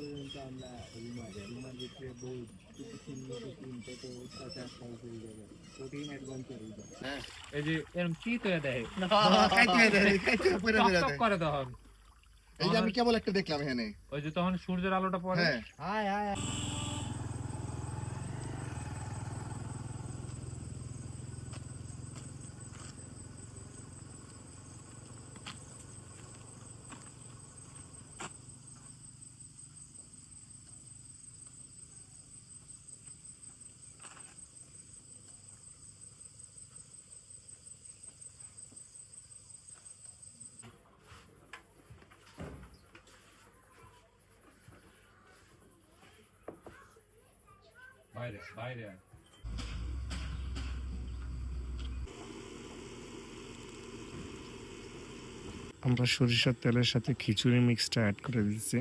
পর্যন্ত আমরা রুমার ভিতরে বই কিনতে তো 50 টাকা হয়ে যাবে, কঠিন অ্যাডভেঞ্চার হয়ে যাবে। হ্যাঁ, এই যে এরকম চিত হয়ে দেয়, কাইতে পড়ে টক বেরা টক দেয়। করে তখন। এই যে আমি কেবল একটা দেখলাম এখানে। ওই যে তখন সূর্যের আলোটা পড়ে। হ্যাঁ আয় আয় আয়। বাইরে বাইরে আয়। আমরা সরিষার তেলের সাথে খিচুড়ি মিক্সটা অ্যাড করে দিচ্ছি।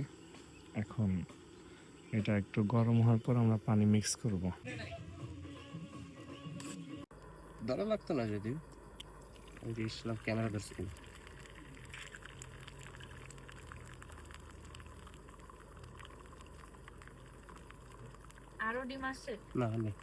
এখন এটা একটু গরম হওয়ার পর আমরা পানি মিক্স করব। ধরা লাগতো না যদি আমি দিয়েছিলাম ক্যামেরা ধরছি। আরো ডিম আছে না নেই।